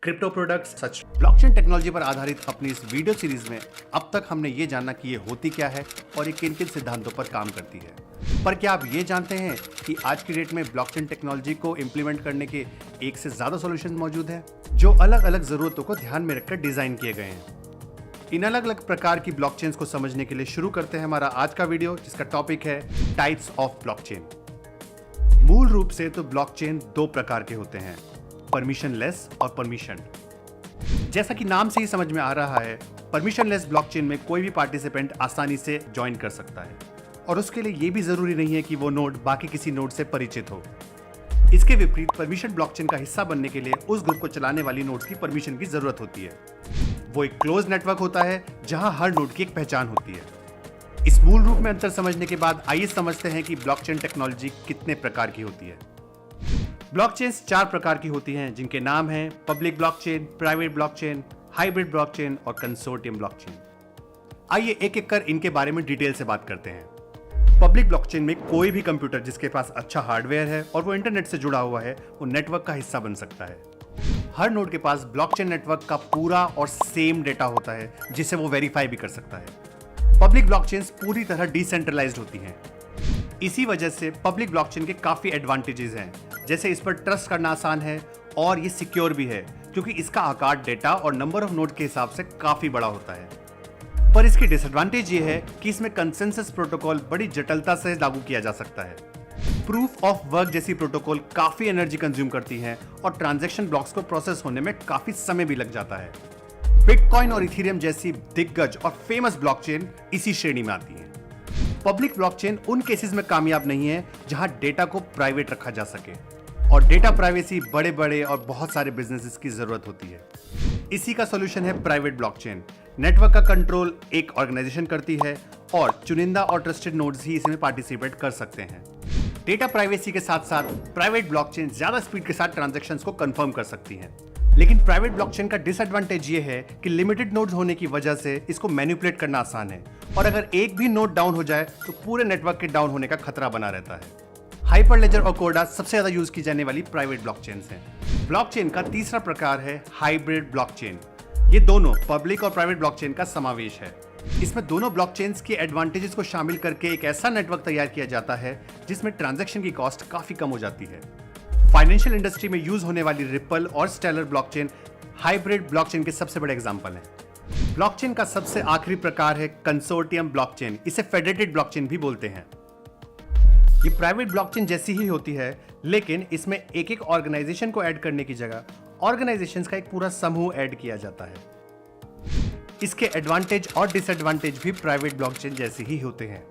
Crypto products सच blockchain technology पर आधारित अपनी इस वीडियो सीरीज में अब तक हमने ये जाना कि ये होती क्या है और ये किन किन सिद्धांतों पर काम करती है। पर क्या आप ये जानते हैं कि आज की डेट में ब्लॉकचेन टेक्नोलॉजी को इम्प्लीमेंट करने के एक से ज्यादा सॉल्यूशंस मौजूद हैं जो अलग अलग जरूरतों को ध्यान में रखकर डिजाइन किए गए हैं। इन अलग अलग प्रकार की ब्लॉकचेन्स को समझने के लिए शुरू करते हैं हमारा आज का वीडियो, जिसका टॉपिक है टाइप्स ऑफ ब्लॉकचेन। मूल रूप से तो ब्लॉकचेन दो प्रकार के होते हैं, परमिशनलेस और परमिशन। जैसा कि नाम से ही समझ में आ रहा है, परमिशनलेस ब्लॉकचेन में कोई भी पार्टिसिपेंट आसानी से ज्वाइन कर सकता है और उसके लिए यह भी जरूरी नहीं है कि वो नोड बाकी किसी नोड से परिचित हो। इसके विपरीत परमिशन ब्लॉकचेन का हिस्सा बनने के लिए उस ग्रुप को चलाने वाली नोड्स की परमिशन की जरूरत होती है। वो एक क्लोज नेटवर्क होता है जहां हर नोड की एक पहचान होती है। इस मूल रूप में अंतर समझने के बाद आइए समझते हैं कि ब्लॉकचेन टेक्नोलॉजी कितने प्रकार की होती है। ब्लॉकचेन्स चार प्रकार की होती हैं, जिनके नाम हैं public blockchain, private blockchain, hybrid blockchain और कंसोर्टियम ब्लॉकचेन। आइए एक एक कर इनके बारे में डिटेल से बात करते हैं। पब्लिक ब्लॉकचेन में कोई भी कंप्यूटर जिसके पास अच्छा हार्डवेयर है और वो इंटरनेट से जुड़ा हुआ है, वो नेटवर्क का हिस्सा बन सकता है। हर नोड के पास ब्लॉकचेन नेटवर्क का पूरा और सेम डेटा होता है जिसे वो वेरीफाई भी कर सकता है। पब्लिक ब्लॉकचेन्स पूरी तरह डिसेंट्रलाइज्ड होती हैं। इसी वजह से पब्लिक ब्लॉकचेन के काफी एडवांटेजेस हैं, जैसे इस पर ट्रस्ट करना आसान है और ये सिक्योर भी है क्योंकि इसका आकार डेटा और नंबर ऑफ नोड के हिसाब से काफी बड़ा होता है। पर इसकी डिसएडवांटेज ये है कि इसमें कंसेंसस प्रोटोकॉल बड़ी जटिलता से लागू किया जा सकता है। प्रूफ ऑफ वर्क जैसी प्रोटोकॉल काफी एनर्जी कंज्यूम करती हैं और ट्रांजैक्शन ब्लॉक्स को प्रोसेस होने में काफी समय भी लग जाता है। बिटकॉइन और इथेरियम जैसी दिग्गज और फेमस ब्लॉकचेन इसी श्रेणी में आती हैं। पब्लिक ब्लॉकचेन उन केसेस में कामयाब नहीं है जहां डेटा को प्राइवेट रखा जा सके, और डेटा प्राइवेसी बड़े बड़े और बहुत सारे बिजनेसेस की जरूरत होती है। इसी का सॉल्यूशन है प्राइवेट ब्लॉकचेन। नेटवर्क का कंट्रोल एक ऑर्गेनाइजेशन करती है और चुनिंदा और ट्रस्टेड नोड्स ही इसमें पार्टिसिपेट कर सकते हैं। डेटा प्राइवेसी के साथ साथ प्राइवेट ब्लॉकचेन ज्यादा स्पीड के साथ ट्रांजैक्शंस को कंफर्म कर सकती हैं। लेकिन प्राइवेट ब्लॉकचेन का डिसएडवांटेज ये है कि लिमिटेड नोड्स होने की वजह से इसको मैनिपुलेट करना आसान है और अगर एक भी नोड डाउन हो जाए तो पूरे नेटवर्क के डाउन होने का खतरा बना रहता है। हाइपरलेजर और कोडा सबसे ज्यादा यूज की जाने वाली प्राइवेट ब्लॉकचेन्स हैं। ब्लॉकचेन का तीसरा प्रकार है हाइब्रिड ब्लॉकचेन। ये दोनों पब्लिक और प्राइवेट ब्लॉकचेन का समावेश है। इसमें दोनों ब्लॉकचेन्स के एडवांटेजेस को शामिल करके एक ऐसा नेटवर्क तैयार किया जाता है जिसमें ट्रांजैक्शन की कॉस्ट काफी कम हो जाती है। फाइनेंशियल इंडस्ट्री में यूज होने वाली रिपल और स्टेलर ब्लॉकचेन हाइब्रिड ब्लॉकचेन के सबसे बड़े एग्जांपल हैं। ब्लॉकचेन का सबसे आखिरी प्रकार है कंसोर्टियम ब्लॉकचेन। इसे फेडरेटेड ब्लॉकचेन भी बोलते हैं। ये प्राइवेट ब्लॉकचेन जैसी ही होती है, लेकिन इसमें एक एक ऑर्गेनाइजेशन को ऐड करने की जगह ऑर्गेनाइजेशंस का एक पूरा समूह ऐड किया जाता है। इसके एडवांटेज और डिसएडवांटेज भी प्राइवेट ब्लॉकचेन जैसे ही होते हैं।